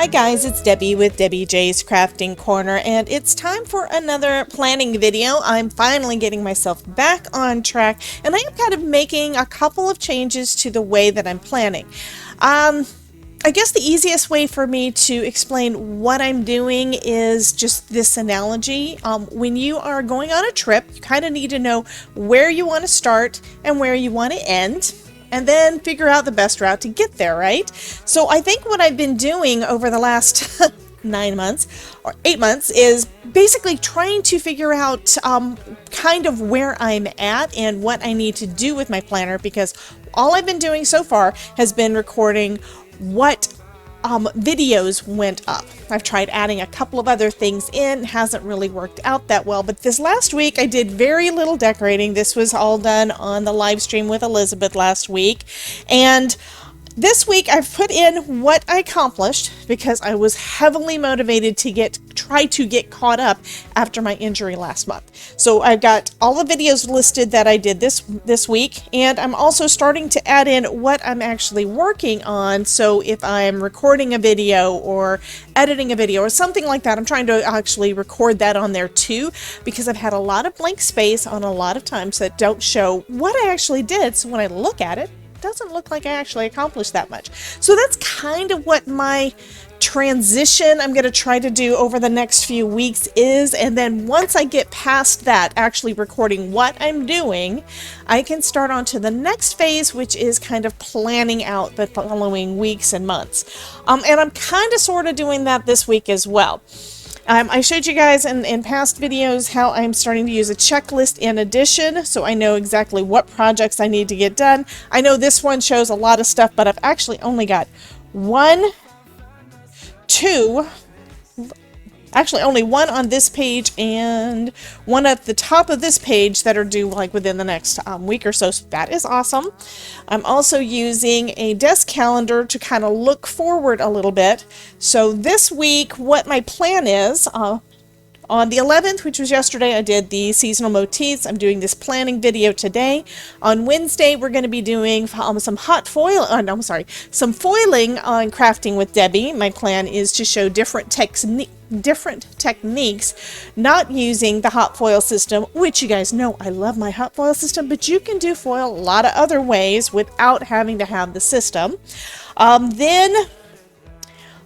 Hi guys, it's Debbie with Debbie J's Crafting Corner, and it's time for another planning video. I'm finally getting myself back on track, and I am kind of making a couple of changes to the way that I'm planning. I guess the easiest way for me to explain what I'm doing is just this analogy. When you are going on a trip, you kind of need to know where you want to start and where you want to end, and then figure out the best route to get there, right? So I think what I've been doing over the last 9 months or 8 months is basically trying to figure out kind of where I'm at and what I need to do with my planner, because all I've been doing so far has been recording what videos went up. I've tried adding a couple of other things in, hasn't really worked out that well, but this last week I did very little decorating. This was all done on the live stream with Elizabeth last week, and this week I've put in what I accomplished because I was heavily motivated to try to get caught up after my injury last month. So I've got all the videos listed that I did this week, and I'm also starting to add in what I'm actually working on. So if I'm recording a video or editing a video or something like that, I'm trying to actually record that on there too, because I've had a lot of blank space on a lot of times that don't show what I actually did. So when I look at it, doesn't look like I actually accomplished that much. So that's kind of what my transition I'm going to try to do over the next few weeks is, and then once I get past that, actually recording what I'm doing, I can start on to the next phase, which is kind of planning out the following weeks and months. And I'm kind of sort of doing that this week as well. I showed you guys in past videos how I'm starting to use a checklist in addition, so I know exactly what projects I need to get done. I know this one shows a lot of stuff, but I've actually only got only one on this page and one at the top of this page that are due like within the next week or so. So that is awesome. I'm also using a desk calendar to kind of look forward a little bit. So this week, what my plan is, on the 11th, which was yesterday, I did the seasonal motifs. I'm doing this planning video today. On Wednesday, we're going to be doing some foiling on crafting with Debbie. My plan is to show different techniques, not using the hot foil system, which you guys know I love my hot foil system, but you can do foil a lot of other ways without having to have the system. Then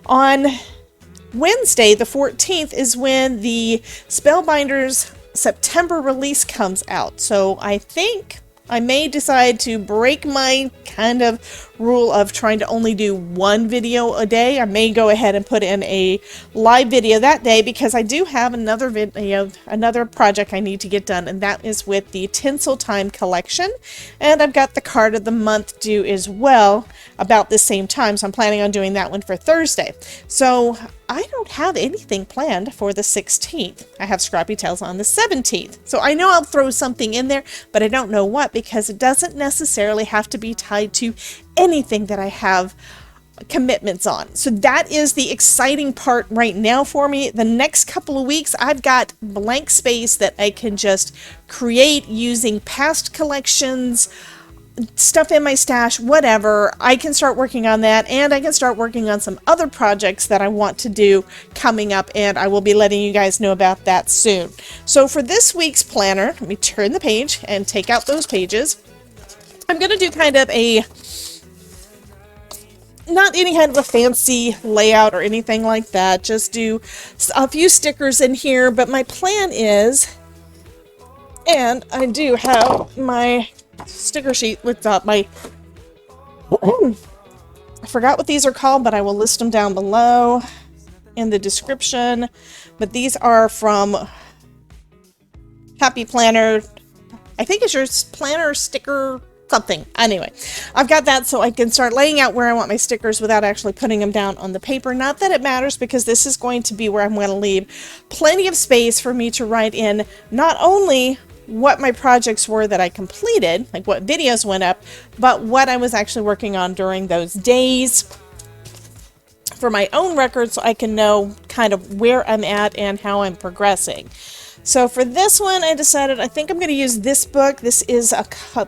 on Wednesday, the 14th, is when the Spellbinders September release comes out. So I think I may decide to break my kind of rule of trying to only do one video a day. I may go ahead and put in a live video that day, because I do have another project I need to get done, and that is with the Tinsel Time collection. And I've got the card of the month due as well about the same time, so I'm planning on doing that one for Thursday. So I don't have anything planned for the 16th. I have Scrappy Tales on the 17th. So I know I'll throw something in there, but I don't know what, because it doesn't necessarily have to be tied to anything that I have commitments on. So that is the exciting part right now for me. The next couple of weeks, I've got blank space that I can just create using past collections, stuff in my stash, whatever. I can start working on that, and I can start working on some other projects that I want to do coming up, and I will be letting you guys know about that soon. So for this week's planner, let me turn the page and take out those pages. I'm going to do kind of not any kind of a fancy layout or anything like that, just do a few stickers in here, but my plan is, and I do have my sticker sheet with I forgot what these are called, but I will list them down below in the description. But these are from Happy Planner. I think it's your planner sticker something. Anyway, I've got that, so I can start laying out where I want my stickers without actually putting them down on the paper. Not that it matters, because this is going to be where I'm going to leave plenty of space for me to write in not only what my projects were that I completed, like what videos went up, but what I was actually working on during those days for my own record, so I can know kind of where I'm at and how I'm progressing. So for this one, I decided I think I'm going to use this book. This is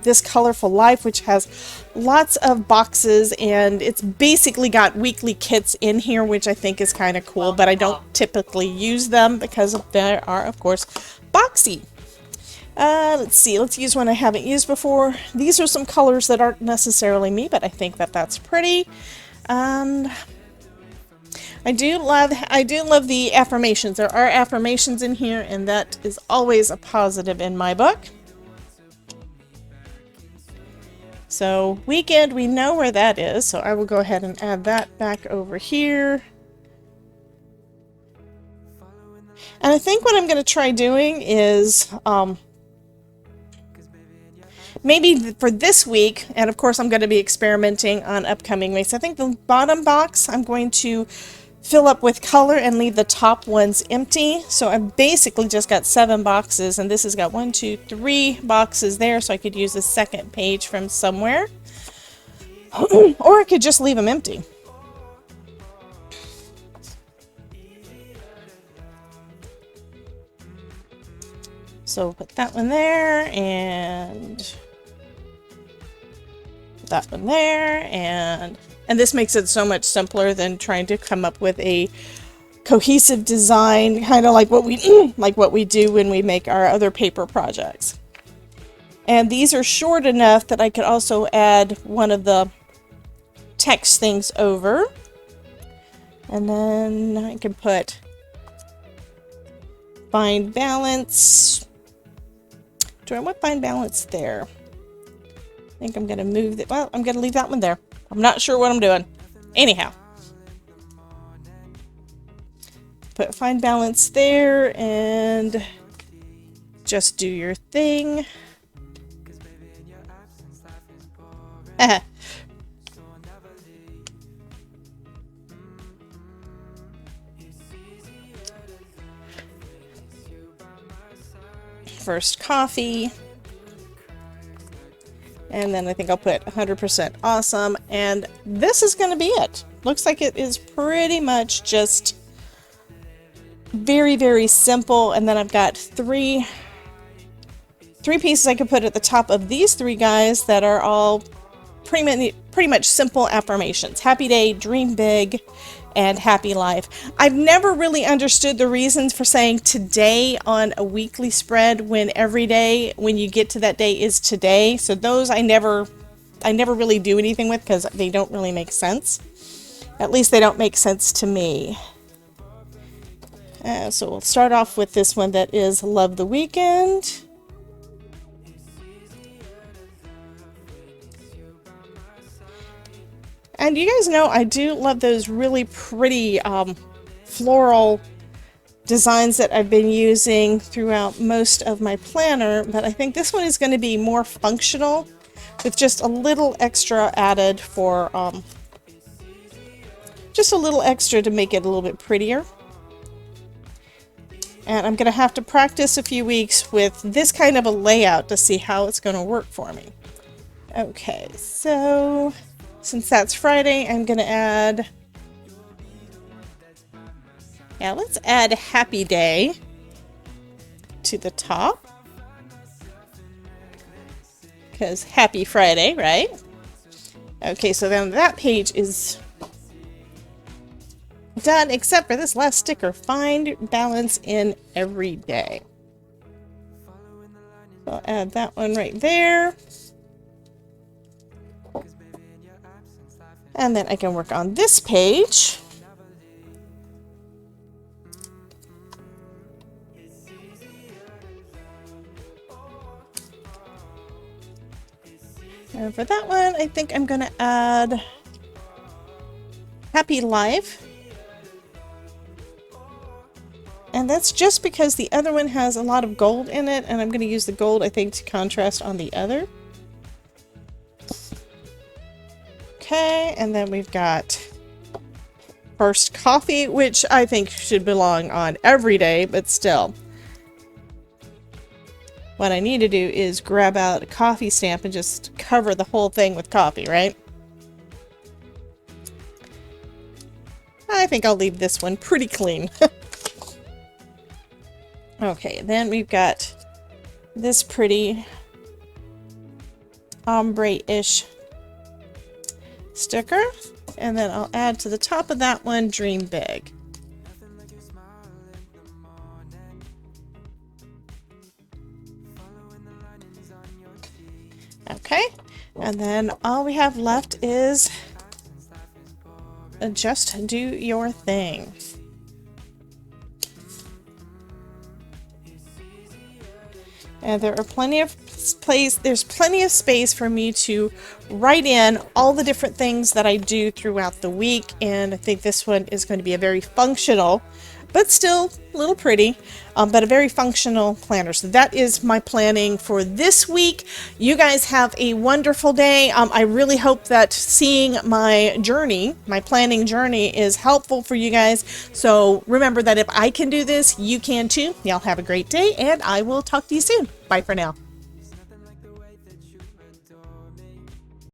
this Colorful Life, which has lots of boxes, and it's basically got weekly kits in here, which I think is kind of cool, but I don't typically use them because they are, of course, boxy. Let's see, let's use one I haven't used before. These are some colors that aren't necessarily me, but I think that that's pretty. And I do love the affirmations. There are affirmations in here, and that is always a positive in my book. So weekend, we know where that is, so I will go ahead and add that back over here. And I think what I'm going to try doing is maybe for this week, and of course I'm going to be experimenting on upcoming weeks. I think the bottom box I'm going to fill up with color and leave the top ones empty. So I've basically just got 7 boxes, and this has got 1, 2, 3 boxes there, so I could use the second page from somewhere. Or I could just leave them empty. So put that one there, and that one there, and this makes it so much simpler than trying to come up with a cohesive design, kind of like what we do when we make our other paper projects. And these are short enough that I could also add one of the text things over, and then I can put find balance. Do I want find balance there? I think I'm going to move that. Well, I'm going to leave that one there. I'm not sure what I'm doing. Anyhow. Put find balance there and just do your thing. First coffee. And then I think I'll put 100% awesome. And this is going to be it. Looks like it is pretty much just very, very simple. And then I've got three pieces I could put at the top of these 3 guys that are all pretty much simple affirmations. Happy day, dream big, and happy life. I've never really understood the reasons for saying today on a weekly spread when every day when you get to that day is today. So those I never really do anything with because they don't really make sense. At least they don't make sense to me. So we'll start off with this one that is love the weekend. And you guys know I do love those really pretty floral designs that I've been using throughout most of my planner, but I think this one is going to be more functional with just a little extra added for just a little extra to make it a little bit prettier. And I'm going to have to practice a few weeks with this kind of a layout to see how it's going to work for me. Okay, so since that's Friday, I'm going to add, let's add happy day to the top. Because happy Friday, right? Okay, so then that page is done, except for this last sticker, find balance in every day. So I'll add that one right there. And then I can work on this page. And for that one, I think I'm going to add happy life. And that's just because the other one has a lot of gold in it, and I'm going to use the gold, I think, to contrast on the other. Okay, and then we've got first coffee, which I think should belong on every day, but still. What I need to do is grab out a coffee stamp and just cover the whole thing with coffee, right? I think I'll leave this one pretty clean. Okay, then we've got this pretty ombre-ish sticker, and then I'll add to the top of that one Dream Big. Okay, and then all we have left is just do your thing. And there are plenty of there's plenty of space for me to write in all the different things that I do throughout the week, and I think this one is going to be a very functional, but still a little pretty, but a very functional planner. So that is my planning for this week. You guys have a wonderful day. I really hope that seeing my journey, my planning journey, is helpful for you guys. So remember that if I can do this, you can too. Y'all have a great day, and I will talk to you soon. Bye for now.